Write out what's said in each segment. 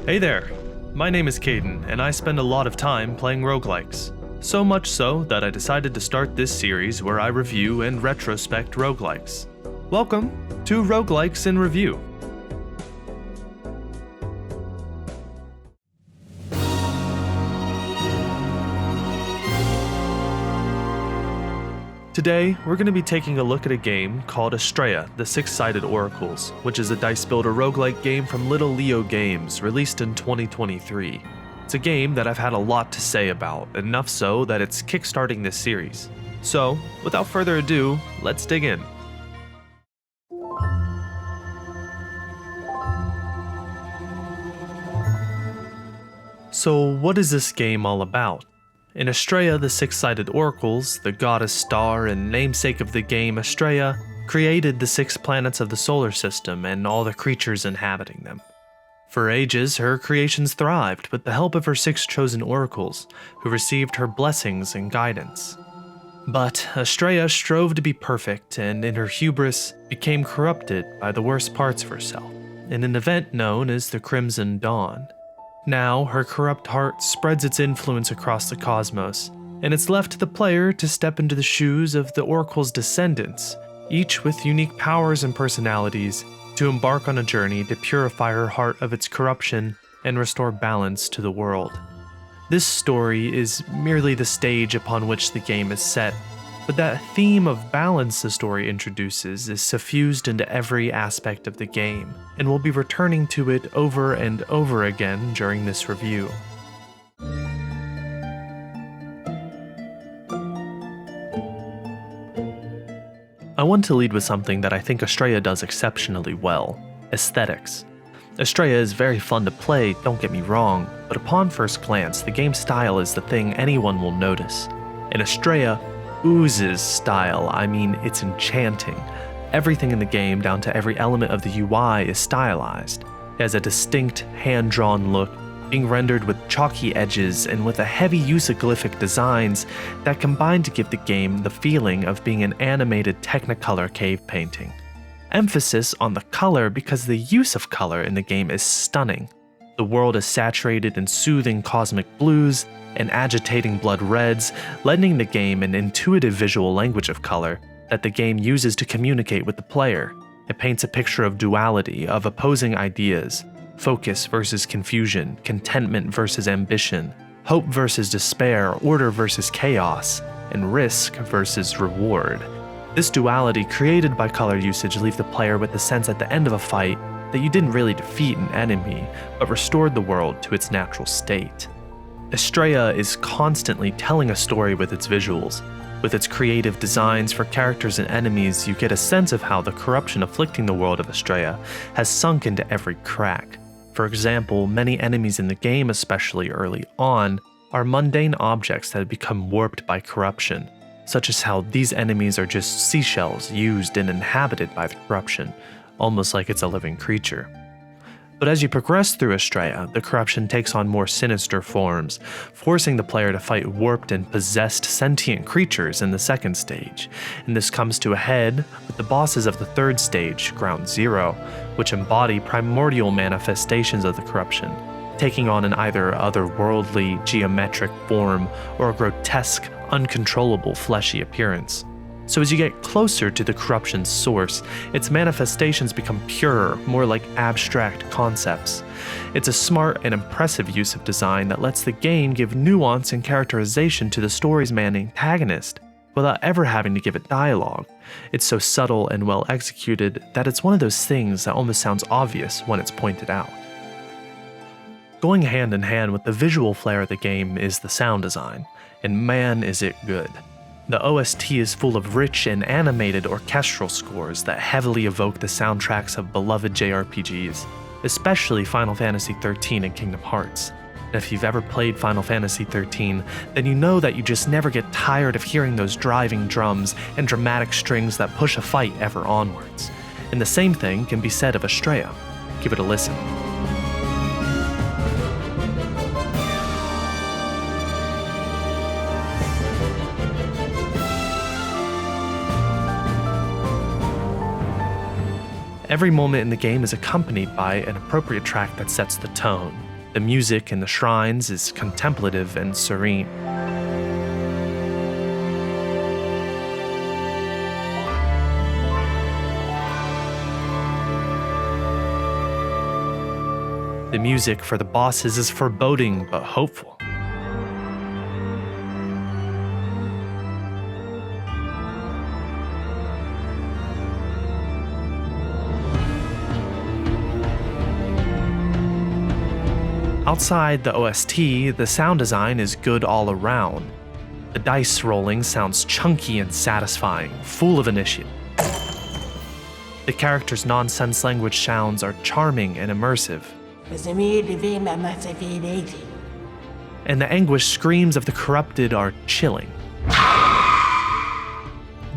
Hey there, my name is Caden, and I spend a lot of time playing roguelikes. So much so that I decided to start this series where I review and retrospect roguelikes. Welcome to Roguelikes in Review. Today, we're going to be taking a look at a game called Astrea, the Six-Sided Oracles, which is a Dicebuilder roguelike game from Little Leo Games, released in 2023. It's a game that I've had a lot to say about, enough so that it's kickstarting this series. So, without further ado, let's dig in. So, what is this game all about? In Astrea, the Six-Sided Oracles, the goddess star and namesake of the game Astrea, created the 6 planets of the solar system and all the creatures inhabiting them. For ages, her creations thrived with the help of her 6 chosen oracles, who received her blessings and guidance. But Astrea strove to be perfect and, in her hubris, became corrupted by the worst parts of herself, in an event known as the Crimson Dawn. Now, her corrupt heart spreads its influence across the cosmos, and it's left to the player to step into the shoes of the Oracle's descendants, each with unique powers and personalities, to embark on a journey to purify her heart of its corruption and restore balance to the world. This story is merely the stage upon which the game is set, but that theme of balance the story introduces is suffused into every aspect of the game, and we'll be returning to it over and over again during this review. I want to lead with something that I think Astrea does exceptionally well: aesthetics. Astrea is very fun to play, don't get me wrong, but upon first glance, the game's style is the thing anyone will notice. In Astrea oozes style. I mean, it's enchanting. Everything in the game, down to every element of the UI, is stylized. It has a distinct, hand-drawn look, being rendered with chalky edges and with a heavy use of glyphic designs that combine to give the game the feeling of being an animated Technicolor cave painting. Emphasis on the color because the use of color in the game is stunning. The world is saturated in soothing cosmic blues and agitating blood reds, lending the game an intuitive visual language of color that the game uses to communicate with the player. It paints a picture of duality, of opposing ideas, focus versus confusion, contentment versus ambition, hope versus despair, order versus chaos, and risk versus reward. This duality created by color usage leaves the player with the sense at the end of a fight that you didn't really defeat an enemy, but restored the world to its natural state. Astrea is constantly telling a story with its visuals. With its creative designs for characters and enemies, you get a sense of how the corruption afflicting the world of Astrea has sunk into every crack. For example, many enemies in the game, especially early on, are mundane objects that have become warped by corruption, such as how these enemies are just seashells used and inhabited by the corruption, almost like it's a living creature. But as you progress through Astrea, the corruption takes on more sinister forms, forcing the player to fight warped and possessed sentient creatures in the second stage, and this comes to a head with the bosses of the third stage, Ground Zero, which embody primordial manifestations of the corruption, taking on an either otherworldly, geometric form or a grotesque, uncontrollable fleshy appearance. So as you get closer to the corruption's source, its manifestations become purer, more like abstract concepts. It's a smart and impressive use of design that lets the game give nuance and characterization to the story's main antagonist, without ever having to give it dialogue. It's so subtle and well executed that it's one of those things that almost sounds obvious when it's pointed out. Going hand in hand with the visual flair of the game is the sound design, and man is it good. The OST is full of rich and animated orchestral scores that heavily evoke the soundtracks of beloved JRPGs, especially Final Fantasy XIII and Kingdom Hearts. And if you've ever played Final Fantasy XIII, then you know that you just never get tired of hearing those driving drums and dramatic strings that push a fight ever onwards. And the same thing can be said of Astrea. Give it a listen. Every moment in the game is accompanied by an appropriate track that sets the tone. The music in the shrines is contemplative and serene. The music for the bosses is foreboding but hopeful. Outside the OST, the sound design is good all around. The dice rolling sounds chunky and satisfying, full of initiative. The characters' nonsense language sounds are charming and immersive. And the anguished screams of the corrupted are chilling.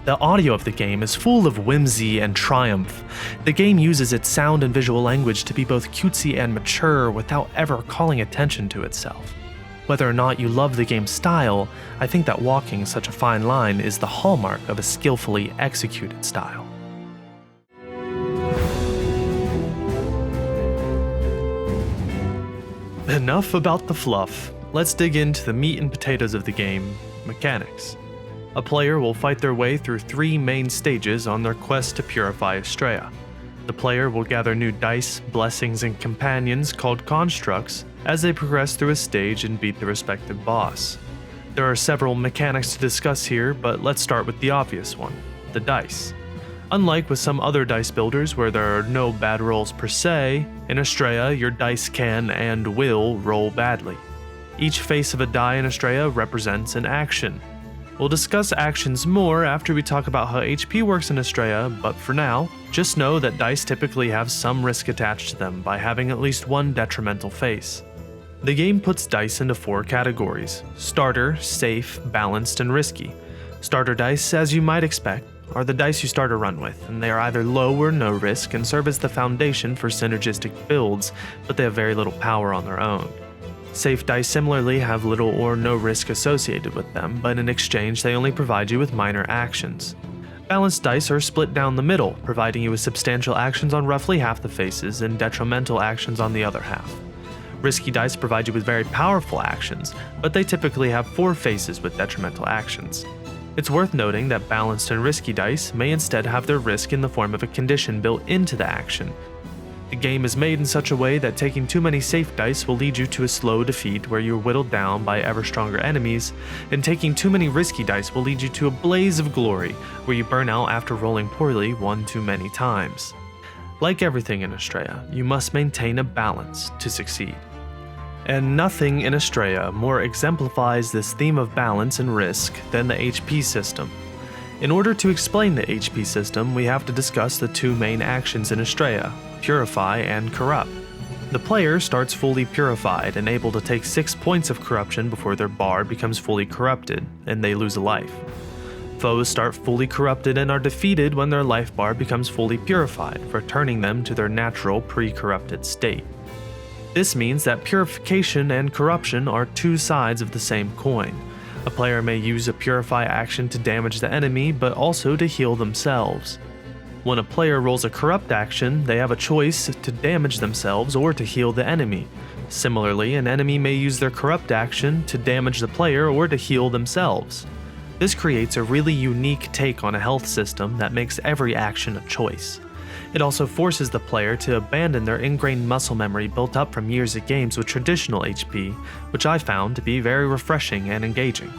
The audio of the game is full of whimsy and triumph. The game uses its sound and visual language to be both cutesy and mature without ever calling attention to itself. Whether or not you love the game's style, I think that walking such a fine line is the hallmark of a skillfully executed style. Enough about the fluff. Let's dig into the meat and potatoes of the game, mechanics. A player will fight their way through 3 main stages on their quest to purify Astrea. The player will gather new dice, blessings, and companions called constructs as they progress through a stage and beat the respective boss. There are several mechanics to discuss here, but let's start with the obvious one, the dice. Unlike with some other dice builders where there are no bad rolls per se, in Astrea your dice can and will roll badly. Each face of a die in Astrea represents an action. We'll discuss actions more after we talk about how HP works in Astrea, but for now, just know that dice typically have some risk attached to them by having at least one detrimental face. The game puts dice into 4 categories: starter, safe, balanced, and risky. Starter dice, as you might expect, are the dice you start a run with, and they are either low or no risk and serve as the foundation for synergistic builds, but they have very little power on their own. Safe dice similarly have little or no risk associated with them, but in exchange they only provide you with minor actions. Balanced dice are split down the middle, providing you with substantial actions on roughly half the faces and detrimental actions on the other half. Risky dice provide you with very powerful actions, but they typically have 4 faces with detrimental actions. It's worth noting that balanced and risky dice may instead have their risk in the form of a condition built into the action. The game is made in such a way that taking too many safe dice will lead you to a slow defeat where you're whittled down by ever stronger enemies, and taking too many risky dice will lead you to a blaze of glory where you burn out after rolling poorly one too many times. Like everything in Astrea, you must maintain a balance to succeed. And nothing in Astrea more exemplifies this theme of balance and risk than the HP system. In order to explain the HP system, we have to discuss the 2 main actions in Astrea, Purify and Corrupt. The player starts fully purified and able to take 6 points of corruption before their bar becomes fully corrupted, and they lose a life. Foes start fully corrupted and are defeated when their life bar becomes fully purified, returning them to their natural pre-corrupted state. This means that purification and corruption are 2 sides of the same coin. A player may use a Purify action to damage the enemy, but also to heal themselves. When a player rolls a Corrupt action, they have a choice to damage themselves or to heal the enemy. Similarly, an enemy may use their Corrupt action to damage the player or to heal themselves. This creates a really unique take on a health system that makes every action a choice. It also forces the player to abandon their ingrained muscle memory built up from years of games with traditional HP, which I found to be very refreshing and engaging.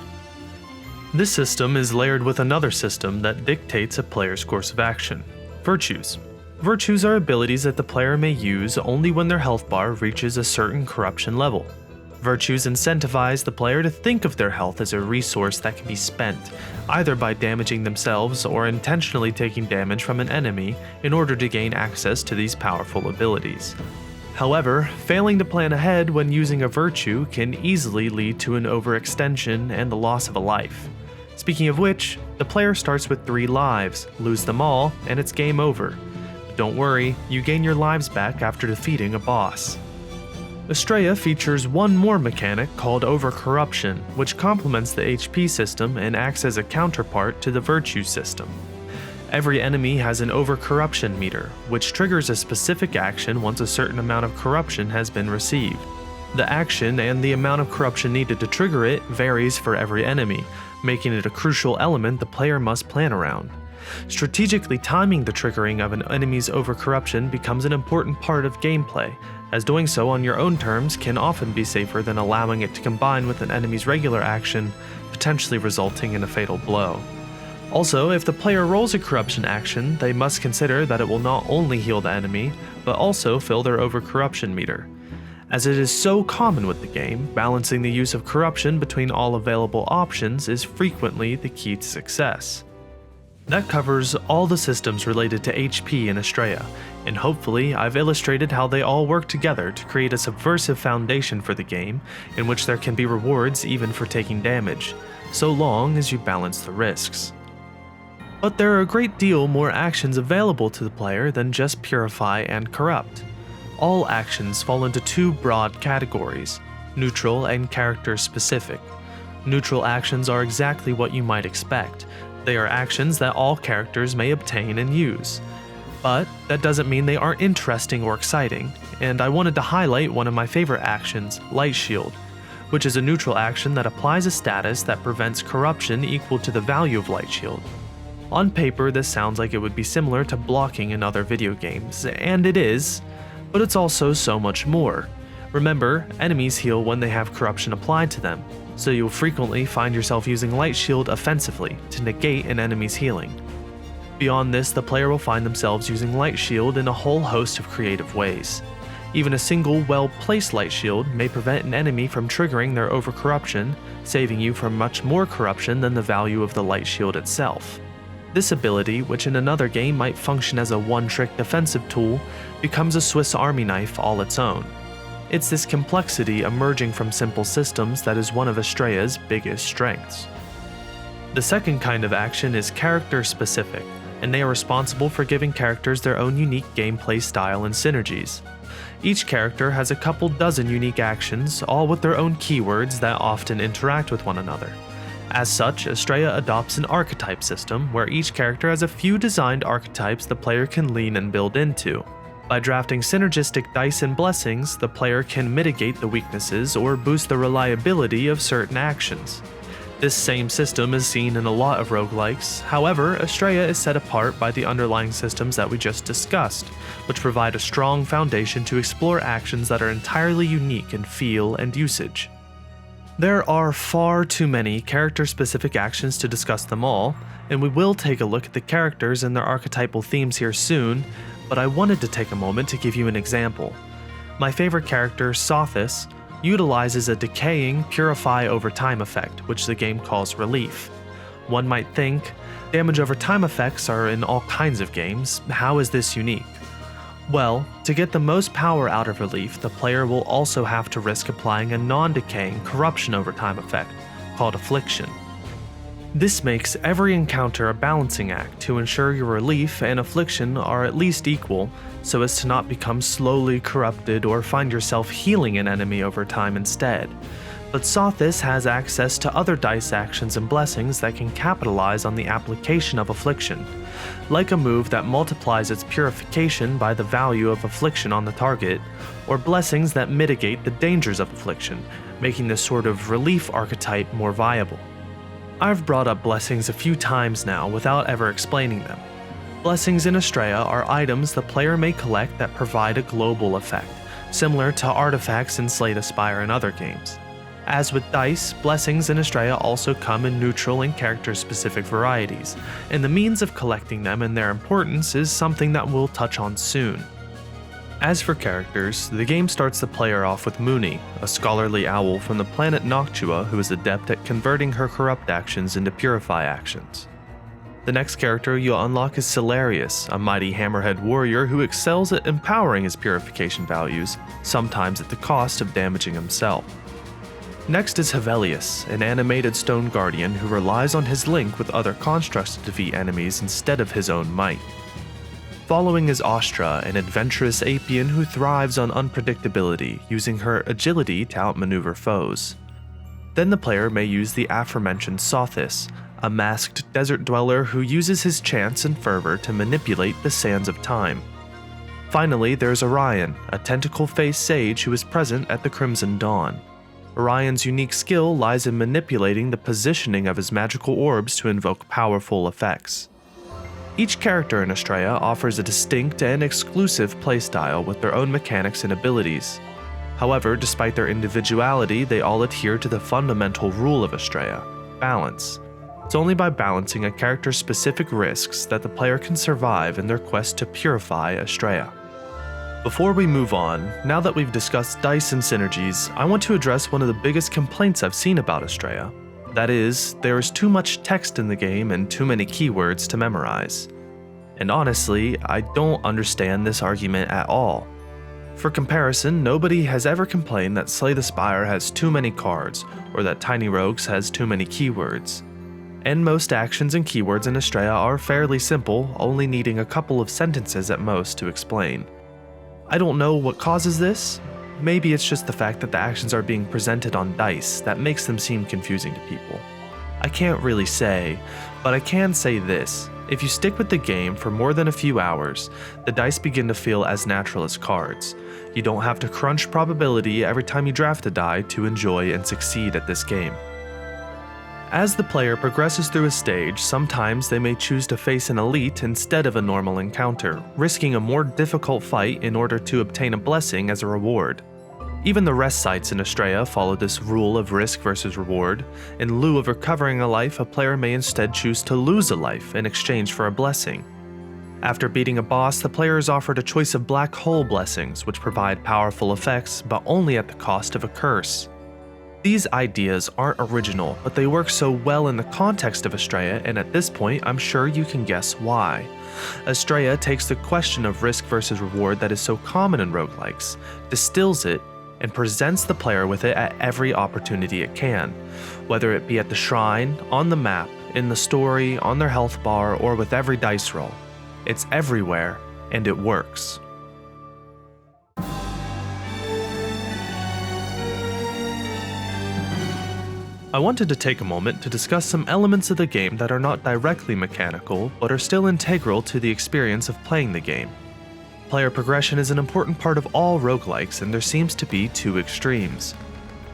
This system is layered with another system that dictates a player's course of action: virtues. Virtues are abilities that the player may use only when their health bar reaches a certain corruption level. Virtues incentivize the player to think of their health as a resource that can be spent, either by damaging themselves or intentionally taking damage from an enemy in order to gain access to these powerful abilities. However, failing to plan ahead when using a virtue can easily lead to an overextension and the loss of a life. Speaking of which, the player starts with 3 lives, lose them all, and it's game over. But don't worry, you gain your lives back after defeating a boss. Astrea features one more mechanic called Overcorruption, which complements the HP system and acts as a counterpart to the Virtue system. Every enemy has an overcorruption meter, which triggers a specific action once a certain amount of corruption has been received. The action and the amount of corruption needed to trigger it varies for every enemy, making it a crucial element the player must plan around. Strategically timing the triggering of an enemy's overcorruption becomes an important part of gameplay, as doing so on your own terms can often be safer than allowing it to combine with an enemy's regular action, potentially resulting in a fatal blow. Also, if the player rolls a corruption action, they must consider that it will not only heal the enemy, but also fill their overcorruption meter. As it is so common with the game, balancing the use of corruption between all available options is frequently the key to success. That covers all the systems related to HP in Astrea, and hopefully I've illustrated how they all work together to create a subversive foundation for the game, in which there can be rewards even for taking damage, so long as you balance the risks. But there are a great deal more actions available to the player than just Purify and Corrupt. All actions fall into two broad categories, neutral and character specific. Neutral actions are exactly what you might expect. They are actions that all characters may obtain and use. But that doesn't mean they aren't interesting or exciting, and I wanted to highlight one of my favorite actions, Light Shield, which is a neutral action that applies a status that prevents corruption equal to the value of Light Shield. On paper, this sounds like it would be similar to blocking in other video games, and it is, but it's also so much more. Remember, enemies heal when they have corruption applied to them, so you'll frequently find yourself using Light Shield offensively to negate an enemy's healing. Beyond this, the player will find themselves using Light Shield in a whole host of creative ways. Even a single well-placed Light Shield may prevent an enemy from triggering their overcorruption, saving you from much more corruption than the value of the Light Shield itself. This ability, which in another game might function as a one-trick defensive tool, becomes a Swiss Army knife all its own. It's this complexity emerging from simple systems that is one of Astrea's biggest strengths. The second kind of action is character-specific, and they are responsible for giving characters their own unique gameplay style and synergies. Each character has a couple dozen unique actions, all with their own keywords that often interact with one another. As such, Astrea adopts an archetype system where each character has a few designed archetypes the player can lean and build into. By drafting synergistic dice and blessings, the player can mitigate the weaknesses or boost the reliability of certain actions. This same system is seen in a lot of roguelikes, however, Astrea is set apart by the underlying systems that we just discussed, which provide a strong foundation to explore actions that are entirely unique in feel and usage. There are far too many character-specific actions to discuss them all, and we will take a look at the characters and their archetypal themes here soon, but I wanted to take a moment to give you an example. My favorite character, Sothis, utilizes a decaying Purify over time effect, which the game calls Relief. One might think, damage over time effects are in all kinds of games, how is this unique? Well, to get the most power out of Relief, the player will also have to risk applying a non-decaying corruption over time effect, called Affliction. This makes every encounter a balancing act to ensure your Relief and Affliction are at least equal, so as to not become slowly corrupted or find yourself healing an enemy over time instead. But Sothis has access to other dice actions and blessings that can capitalize on the application of Affliction, like a move that multiplies its purification by the value of Affliction on the target, or blessings that mitigate the dangers of Affliction, making this sort of Relief archetype more viable. I've brought up blessings a few times now without ever explaining them. Blessings in Astrea are items the player may collect that provide a global effect, similar to artifacts in Slay the Spire and other games. As with dice, blessings in Astrea also come in neutral and character-specific varieties, and the means of collecting them and their importance is something that we'll touch on soon. As for characters, the game starts the player off with Mooney, a scholarly owl from the planet Noctua who is adept at converting her corrupt actions into Purify actions. The next character you'll unlock is Celarius, a mighty hammerhead warrior who excels at empowering his purification values, sometimes at the cost of damaging himself. Next is Hevelius, an animated stone guardian who relies on his link with other constructs to defeat enemies instead of his own might. Following is Astrea, an adventurous Apian who thrives on unpredictability, using her agility to outmaneuver foes. Then the player may use the aforementioned Sothis, a masked desert dweller who uses his chance and fervor to manipulate the sands of time. Finally, there's Orion, a tentacle-faced sage who is present at the Crimson Dawn. Orion's unique skill lies in manipulating the positioning of his magical orbs to invoke powerful effects. Each character in Astrea offers a distinct and exclusive playstyle with their own mechanics and abilities. However, despite their individuality, they all adhere to the fundamental rule of Astrea: balance. It's only by balancing a character's specific risks that the player can survive in their quest to purify Astrea. Before we move on, now that we've discussed dice and synergies, I want to address one of the biggest complaints I've seen about Astrea. That is, there is too much text in the game and too many keywords to memorize. And honestly, I don't understand this argument at all. For comparison, nobody has ever complained that Slay the Spire has too many cards, or that Tiny Rogues has too many keywords. And most actions and keywords in Astrea are fairly simple, only needing a couple of sentences at most to explain. I don't know what causes this. Maybe it's just the fact that the actions are being presented on dice that makes them seem confusing to people. I can't really say, but I can say this: if you stick with the game for more than a few hours, the dice begin to feel as natural as cards. You don't have to crunch probability every time you draft a die to enjoy and succeed at this game. As the player progresses through a stage, sometimes they may choose to face an elite instead of a normal encounter, risking a more difficult fight in order to obtain a blessing as a reward. Even the rest sites in Astrea follow this rule of risk versus reward. In lieu of recovering a life, a player may instead choose to lose a life in exchange for a blessing. After beating a boss, the player is offered a choice of black hole blessings, which provide powerful effects, but only at the cost of a curse. These ideas aren't original, but they work so well in the context of Astrea, and at this point, I'm sure you can guess why. Astrea takes the question of risk versus reward that is so common in roguelikes, distills it, and presents the player with it at every opportunity it can, whether it be at the shrine, on the map, in the story, on their health bar, or with every dice roll. It's everywhere, and it works. I wanted to take a moment to discuss some elements of the game that are not directly mechanical, but are still integral to the experience of playing the game. Player progression is an important part of all roguelikes, and there seems to be two extremes.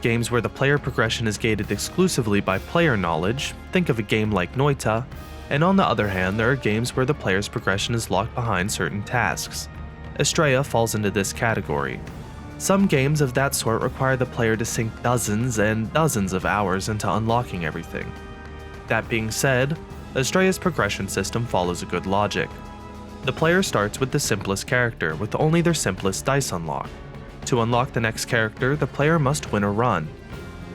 Games where the player progression is gated exclusively by player knowledge, think of a game like Noita, and on the other hand, there are games where the player's progression is locked behind certain tasks. Astrea falls into this category. Some games of that sort require the player to sink dozens and dozens of hours into unlocking everything. That being said, Astrea's progression system follows a good logic. The player starts with the simplest character, with only their simplest dice unlock. To unlock the next character, the player must win a run.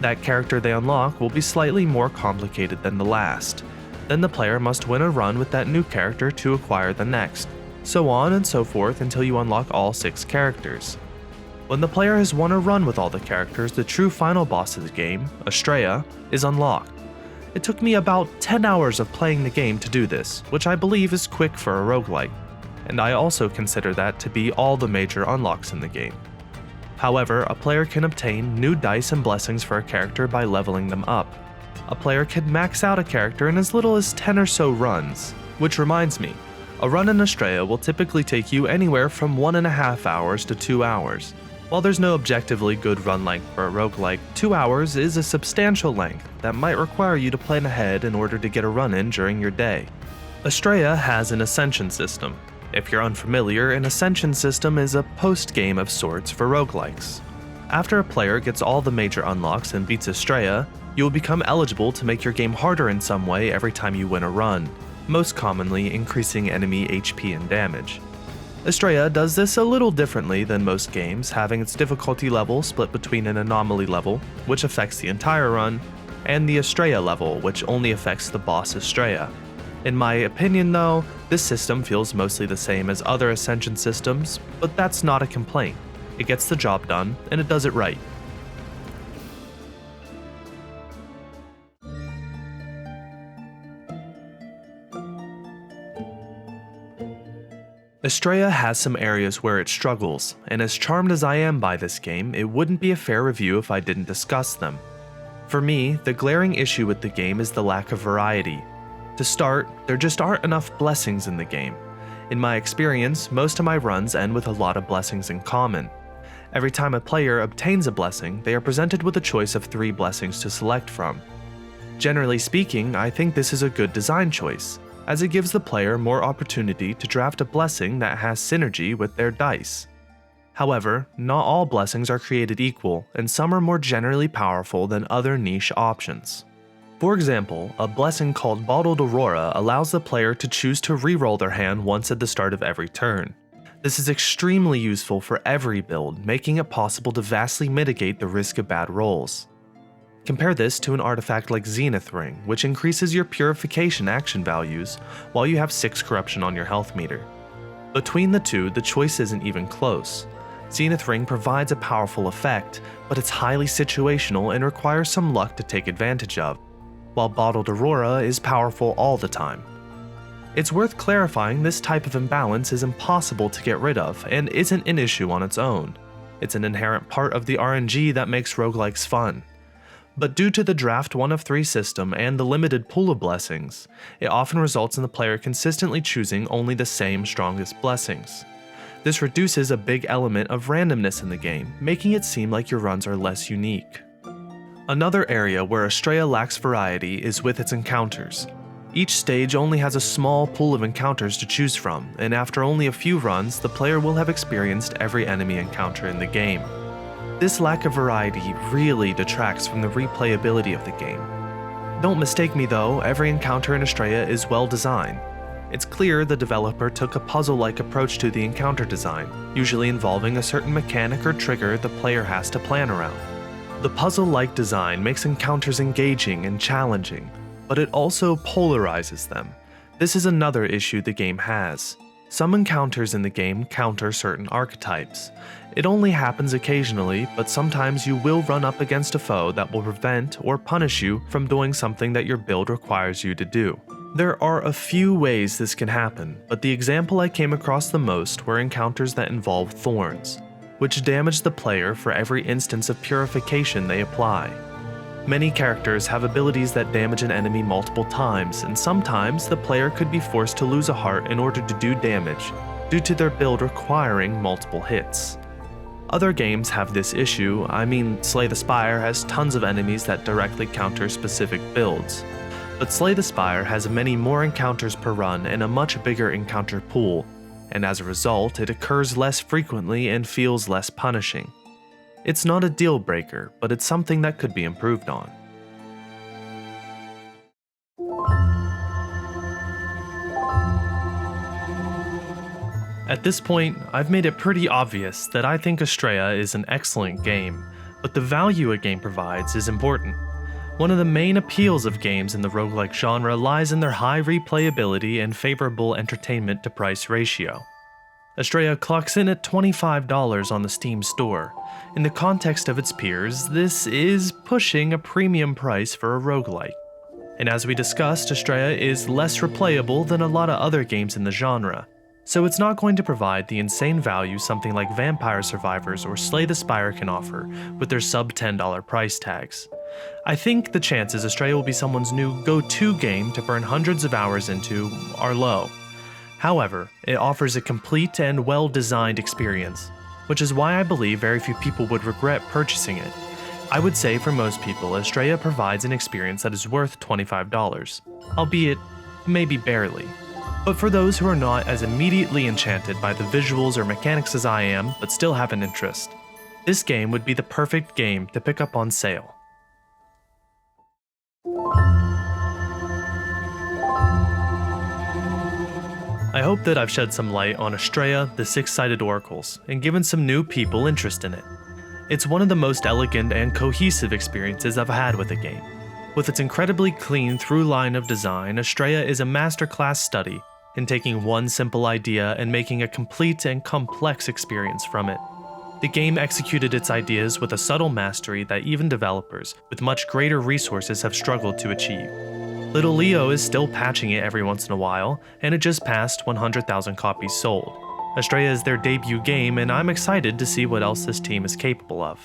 That character they unlock will be slightly more complicated than the last. Then the player must win a run with that new character to acquire the next, so on and so forth until you unlock all 6 characters. When the player has won a run with all the characters, the true final boss of the game, Astrea, is unlocked. It took me about 10 hours of playing the game to do this, which I believe is quick for a roguelike, and I also consider that to be all the major unlocks in the game. However, a player can obtain new dice and blessings for a character by leveling them up. A player can max out a character in as little as 10 or so runs, which reminds me, a run in Astrea will typically take you anywhere from 1.5 hours to 2 hours. While there's no objectively good run length for a roguelike, 2 hours is a substantial length that might require you to plan ahead in order to get a run in during your day. Astrea has an ascension system. If you're unfamiliar, an ascension system is a post-game of sorts for roguelikes. After a player gets all the major unlocks and beats Astrea, you will become eligible to make your game harder in some way every time you win a run, most commonly increasing enemy HP and damage. Astrea does this a little differently than most games, having its difficulty level split between an anomaly level, which affects the entire run, and the Astrea level, which only affects the boss Astrea. In my opinion though, this system feels mostly the same as other Ascension systems, but that's not a complaint. It gets the job done, and it does it right. Astrea has some areas where it struggles, and as charmed as I am by this game, it wouldn't be a fair review if I didn't discuss them. For me, the glaring issue with the game is the lack of variety. To start, there just aren't enough blessings in the game. In my experience, most of my runs end with a lot of blessings in common. Every time a player obtains a blessing, they are presented with a choice of 3 blessings to select from. Generally speaking, I think this is a good design choice, as it gives the player more opportunity to draft a blessing that has synergy with their dice. However, not all blessings are created equal, and some are more generally powerful than other niche options. For example, a blessing called Bottled Aurora allows the player to choose to reroll their hand once at the start of every turn. This is extremely useful for every build, making it possible to vastly mitigate the risk of bad rolls. Compare this to an artifact like Zenith Ring, which increases your purification action values while you have 6 corruption on your health meter. Between the two, the choice isn't even close. Zenith Ring provides a powerful effect, but it's highly situational and requires some luck to take advantage of, while Bottled Aurora is powerful all the time. It's worth clarifying this type of imbalance is impossible to get rid of and isn't an issue on its own. It's an inherent part of the RNG that makes roguelikes fun. But due to the draft 1 of 3 system and the limited pool of blessings, it often results in the player consistently choosing only the same strongest blessings. This reduces a big element of randomness in the game, making it seem like your runs are less unique. Another area where Astrea lacks variety is with its encounters. Each stage only has a small pool of encounters to choose from, and after only a few runs, the player will have experienced every enemy encounter in the game. This lack of variety really detracts from the replayability of the game. Don't mistake me though, every encounter in Astrea is well designed. It's clear the developer took a puzzle-like approach to the encounter design, usually involving a certain mechanic or trigger the player has to plan around. The puzzle-like design makes encounters engaging and challenging, but it also polarizes them. This is another issue the game has. Some encounters in the game counter certain archetypes. It only happens occasionally, but sometimes you will run up against a foe that will prevent or punish you from doing something that your build requires you to do. There are a few ways this can happen, but the example I came across the most were encounters that involve thorns, which damage the player for every instance of purification they apply. Many characters have abilities that damage an enemy multiple times, and sometimes the player could be forced to lose a heart in order to do damage, due to their build requiring multiple hits. Other games have this issue. Slay the Spire has tons of enemies that directly counter specific builds. But Slay the Spire has many more encounters per run and a much bigger encounter pool, and as a result, it occurs less frequently and feels less punishing. It's not a deal breaker, but it's something that could be improved on. At this point, I've made it pretty obvious that I think Astrea is an excellent game, but the value a game provides is important. One of the main appeals of games in the roguelike genre lies in their high replayability and favorable entertainment to price ratio. Astrea clocks in at $25 on the Steam store. In the context of its peers, this is pushing a premium price for a roguelike. And as we discussed, Astrea is less replayable than a lot of other games in the genre, so it's not going to provide the insane value something like Vampire Survivors or Slay the Spire can offer with their sub $10 price tags. I think the chances Astrea will be someone's new go-to game to burn hundreds of hours into are low. However, it offers a complete and well-designed experience, which is why I believe very few people would regret purchasing it. I would say for most people, Astrea provides an experience that is worth $25, albeit maybe barely. But for those who are not as immediately enchanted by the visuals or mechanics as I am, but still have an interest, this game would be the perfect game to pick up on sale. I hope that I've shed some light on Astrea, the Six-Sided Oracles, and given some new people interest in it. It's one of the most elegant and cohesive experiences I've had with a game. With its incredibly clean through line of design, Astrea is a masterclass study in taking one simple idea and making a complete and complex experience from it. The game executed its ideas with a subtle mastery that even developers with much greater resources have struggled to achieve. Little Leo is still patching it every once in a while, and it just passed 100,000 copies sold. Astrea is their debut game, and I'm excited to see what else this team is capable of.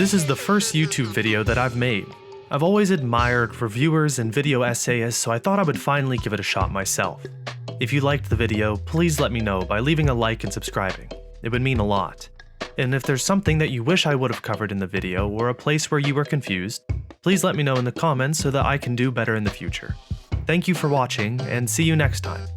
This is the first YouTube video that I've made. I've always admired reviewers and video essayists, so I thought I would finally give it a shot myself. If you liked the video, please let me know by leaving a like and subscribing. It would mean a lot. And if there's something that you wish I would have covered in the video, or a place where you were confused, please let me know in the comments so that I can do better in the future. Thank you for watching, and see you next time.